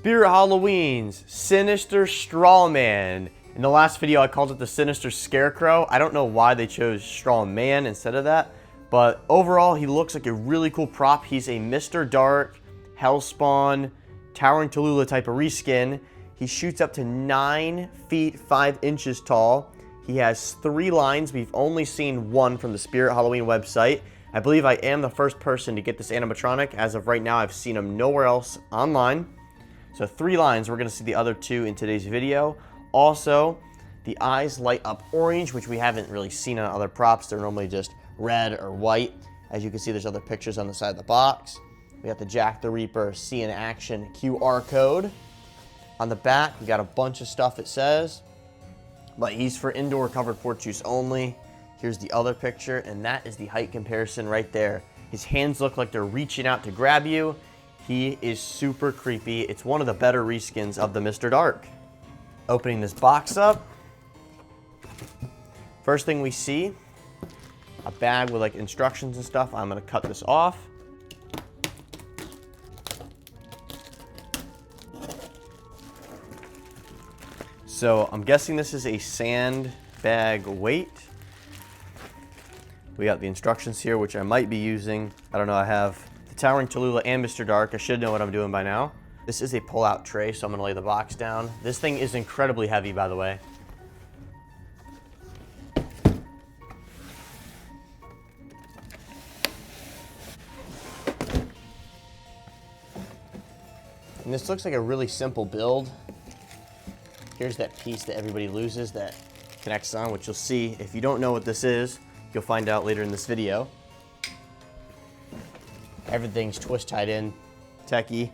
Spirit Halloween's Sinister Straw Man. In the last video, I called it the Sinister Scarecrow. I don't know why they chose Straw Man instead of that, but overall, he looks like a really cool prop. He's a Mr. Dark, Hellspawn, Towering Tallulah type of reskin. He shoots up to 9 feet 5 inches tall. He has 3 lines. We've only seen one from the Spirit Halloween website. I believe I am the first person to get this animatronic. As of right now, I've seen him nowhere else online. So 3 lines. We're going to see the other 2 in today's video. Also, the eyes light up orange, which we haven't really seen on other props. They're normally just red or white. As you can see, there's other pictures on the side of the box. We got the Jack the Reaper See in Action QR code. On the back, we got a bunch of stuff it says, but he's for indoor covered porch use only. Here's the other picture, and that is the height comparison right there. His hands look like they're reaching out to grab you. He is super creepy. It's one of the better reskins of the Mr. Dark. Opening this box up. First thing we see, a bag with like instructions and stuff. I'm gonna cut this off. So I'm guessing this is a sand bag weight. We got the instructions here, which I might be using. I don't know, I have the Towering Tallulah and Mr. Dark. I should know what I'm doing by now. This is a pull-out tray, so I'm gonna lay the box down. This thing is incredibly heavy, by the way. And this looks like a really simple build. Here's that piece that everybody loses that connects on, which you'll see. If you don't know what this is, you'll find out later in this video. Everything's twist tied in, techie.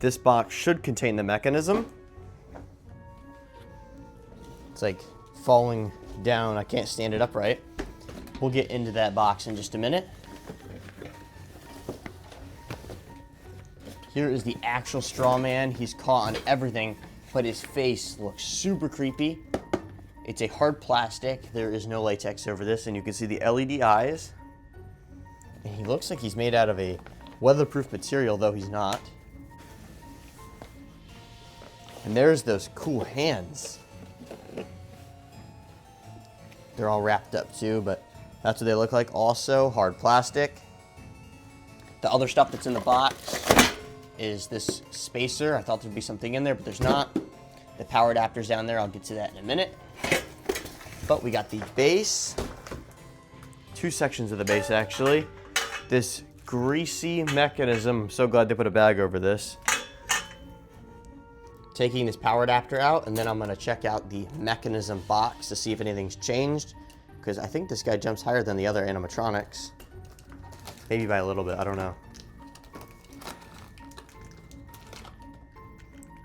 This box should contain the mechanism. It's like falling down. I can't stand it upright. We'll get into that box in just a minute. Here is the actual Straw Man. He's caught on everything, but his face looks super creepy. It's a hard plastic. There is no latex over this, and you can see the LED eyes. And he looks like he's made out of a weatherproof material, though he's not. And there's those cool hands. They're all wrapped up too, but that's what they look like. Also, hard plastic. The other stuff that's in the box is this spacer. I thought there'd be something in there, but there's not. The power adapter's down there. I'll get to that in a minute. But we got the base. 2 sections of the base, actually. This greasy mechanism. I'm so glad they put a bag over this. Taking this power adapter out, and then I'm gonna check out the mechanism box to see if anything's changed, because I think this guy jumps higher than the other animatronics. Maybe by a little bit, I don't know.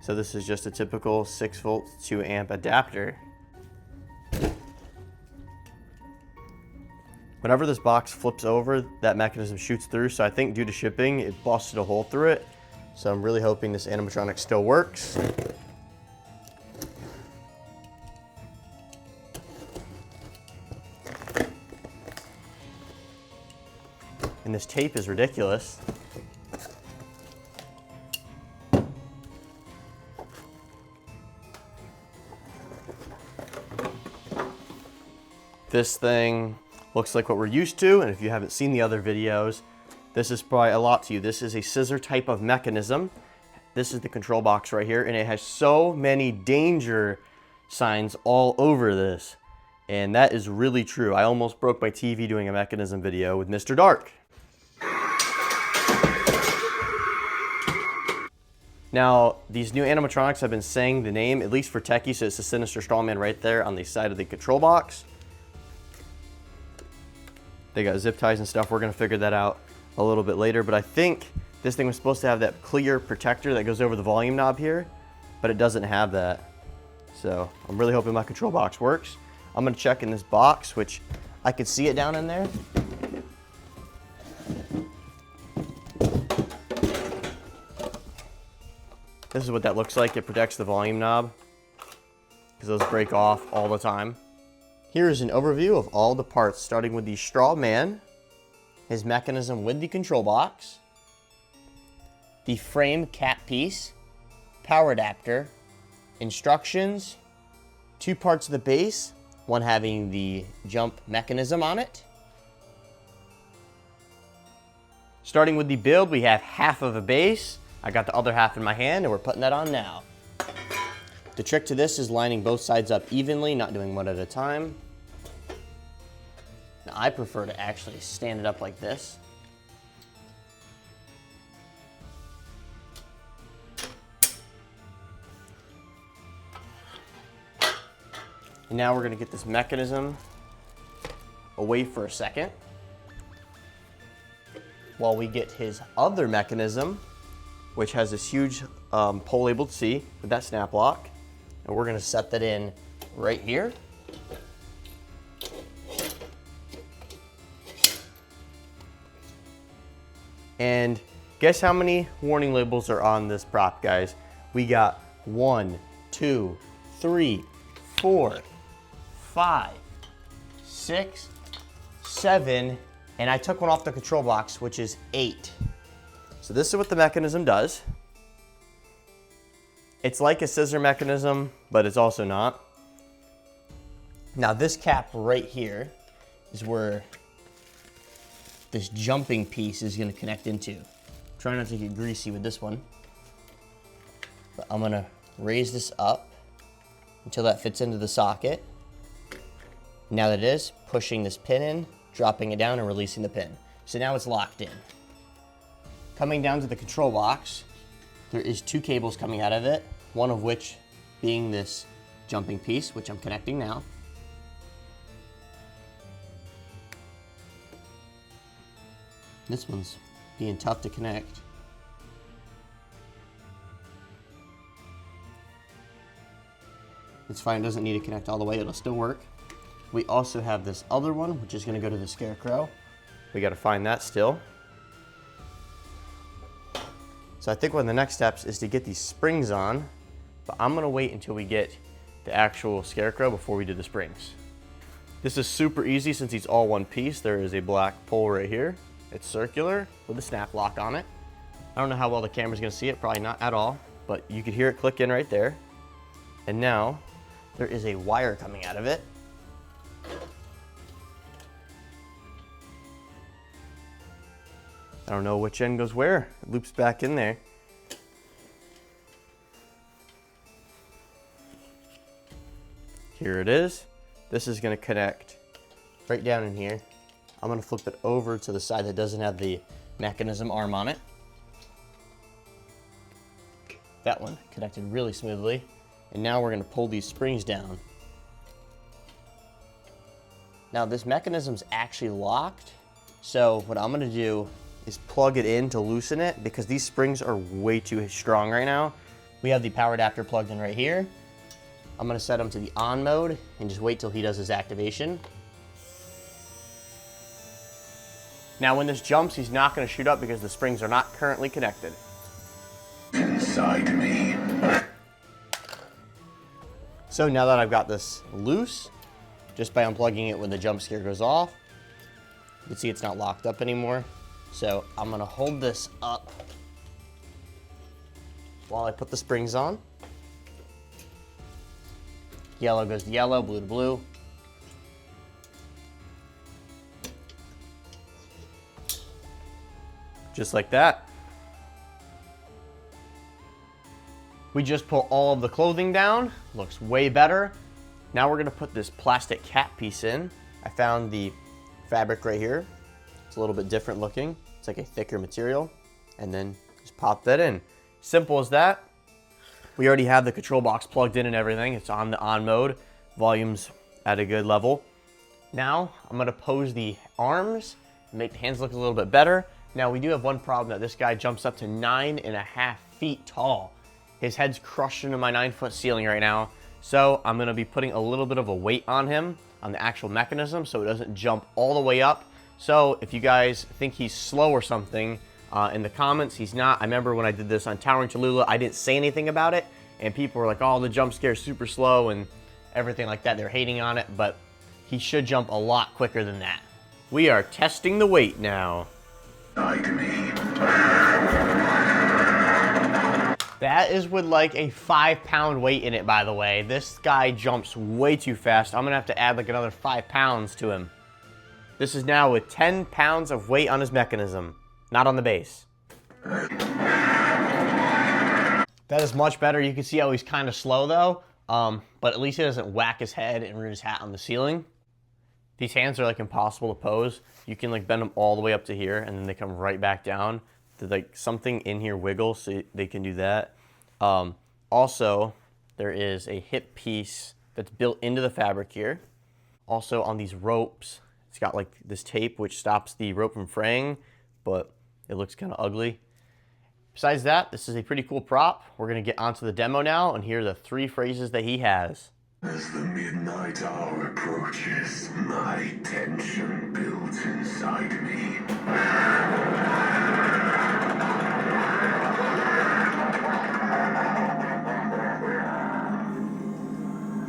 So this is just a typical 6-volt 2-amp adapter. Whenever this box flips over, that mechanism shoots through, so I think due to shipping, it busted a hole through it. So I'm really hoping this animatronic still works. And this tape is ridiculous. This thing looks like what we're used to, and if you haven't seen the other videos, this is probably a lot to you. This is a scissor type of mechanism. This is the control box right here, and it has so many danger signs all over this. And that is really true. I almost broke my TV doing a mechanism video with Mr. Dark. Now, these new animatronics, I've been saying the name, at least for techies, so it's the Sinister Straw Man right there on the side of the control box. They got zip ties and stuff. We're gonna figure that out a little bit later, but I think this thing was supposed to have that clear protector that goes over the volume knob here, but it doesn't have that. So I'm really hoping my control box works. I'm gonna check in this box, which I could see it down in there. This is what that looks like. It protects the volume knob because those break off all the time. Here is an overview of all the parts, starting with the Straw Man, his mechanism with the control box, the frame cap piece, power adapter, instructions, 2 parts of the base, one having the jump mechanism on it. Starting with the build, we have half of a base. I got the other half in my hand and we're putting that on now. The trick to this is lining both sides up evenly, not doing one at a time. Now, I prefer to actually stand it up like this. And now we're going to get this mechanism away for a second while we get his other mechanism, which has this huge pole labeled C with that snap lock. And we're going to set that in right here. And guess how many warning labels are on this prop, guys? We got 1, 2, 3, 4, 5, 6, 7, and I took one off the control box, which is 8. So this is what the mechanism does. It's like a scissor mechanism, but it's also not. Now this cap right here is where this jumping piece is going to connect into. Try not to get greasy with this one. But I'm going to raise this up until that fits into the socket. Now that it is, pushing this pin in, dropping it down and releasing the pin. So now it's locked in. Coming down to the control box, there is 2 cables coming out of it, one of which being this jumping piece, which I'm connecting now. This one's being tough to connect. It's fine, it doesn't need to connect all the way, it'll still work. We also have this other one, which is going to go to the scarecrow. We got to find that still. So I think one of the next steps is to get these springs on, but I'm going to wait until we get the actual scarecrow before we do the springs. This is super easy since he's all one piece. There is a black pole right here. It's circular with a snap lock on it. I don't know how well the camera's going to see it, probably not at all, but you could hear it click in right there. And now there is a wire coming out of it. I don't know which end goes where. It loops back in there. Here it is. This is going to connect right down in here. I'm going to flip it over to the side that doesn't have the mechanism arm on it. That one connected really smoothly. And now we're going to pull these springs down. Now this mechanism's actually locked. So what I'm going to do is plug it in to loosen it because these springs are way too strong right now. We have the power adapter plugged in right here. I'm going to set him to the on mode and just wait till he does his activation. Now when this jumps, he's not going to shoot up because the springs are not currently connected. Inside me. So now that I've got this loose, just by unplugging it when the jump scare goes off, you can see it's not locked up anymore. So I'm going to hold this up while I put the springs on. Yellow goes to yellow, blue to blue. Just like that. We just pull all of the clothing down. Looks way better. Now we're going to put this plastic cap piece in. I found the fabric right here. It's a little bit different looking. It's like a thicker material. And then just pop that in. Simple as that. We already have the control box plugged in and everything. It's on the on mode. Volume's at a good level. Now I'm going to pose the arms and make the hands look a little bit better. Now we do have one problem, that this guy jumps up to 9.5 feet tall. His head's crushed into my 9-foot ceiling right now. So I'm going to be putting a little bit of a weight on him, on the actual mechanism, so it doesn't jump all the way up. So if you guys think he's slow or something, in the comments. He's not. I remember when I did this on Towering Tallulah, I didn't say anything about it, and people were like, oh, the jump scare is super slow and everything like that. They're hating on it, but he should jump a lot quicker than that. We are testing the weight now. That is with like a 5-pound weight in it, by the way. This guy jumps way too fast. I'm gonna have to add like another 5 pounds to him. This is now with 10 pounds of weight on his mechanism, not on the base. That is much better. You can see how he's kind of slow though, but at least he doesn't whack his head and ruin his hat on the ceiling. These hands are like impossible to pose. You can like bend them all the way up to here and then they come right back down. Like something in here wiggles, so they can do that. Also, there is a hip piece that's built into the fabric here. Also on these ropes, it's got like this tape which stops the rope from fraying, but it looks kind of ugly. Besides that, this is a pretty cool prop. We're gonna get onto the demo now and hear the 3 phrases that he has. As the midnight hour approaches, my tension builds inside me.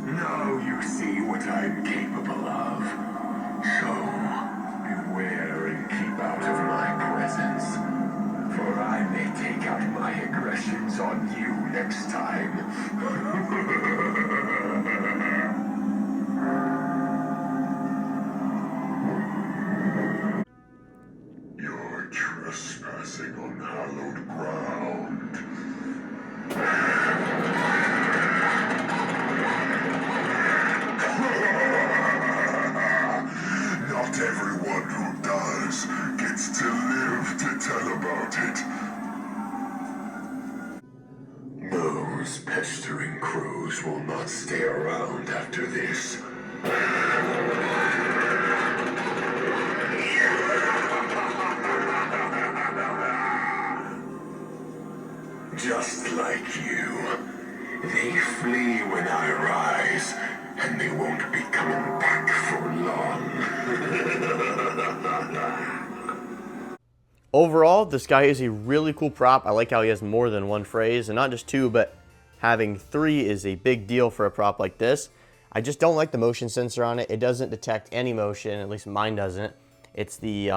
Now you see what I'm capable of. So, beware and keep out of my presence. For I may take out my aggressions on you next time. You're trespassing on hallowed ground. Not everyone who does gets to live to tell about it. Those pestering crows will not stay around after this. Just like you, they flee when I rise, and they won't be coming back for long. Overall, this guy is a really cool prop. I like how he has more than 1 phrase, and not just 2, but having 3 is a big deal for a prop like this. I just don't like the motion sensor on it. It doesn't detect any motion, at least mine doesn't. It's the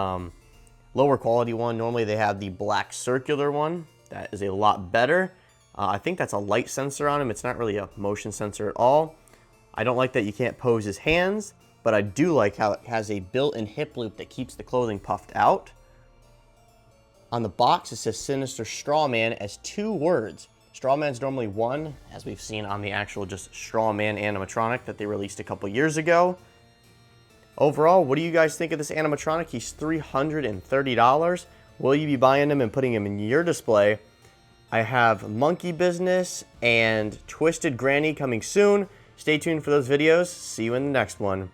lower quality one. Normally they have the black circular one. That is a lot better. I think that's a light sensor on him. It's not really a motion sensor at all. I don't like that you can't pose his hands, but I do like how it has a built-in hip loop that keeps the clothing puffed out. On the box, it says Sinister Straw Man as 2 words. Straw Man's normally 1, as we've seen on the actual just Straw Man animatronic that they released a couple years ago. Overall, what do you guys think of this animatronic? He's $330. Will you be buying him and putting him in your display? I have Monkey Business and Twisted Granny coming soon. Stay tuned for those videos. See you in the next one.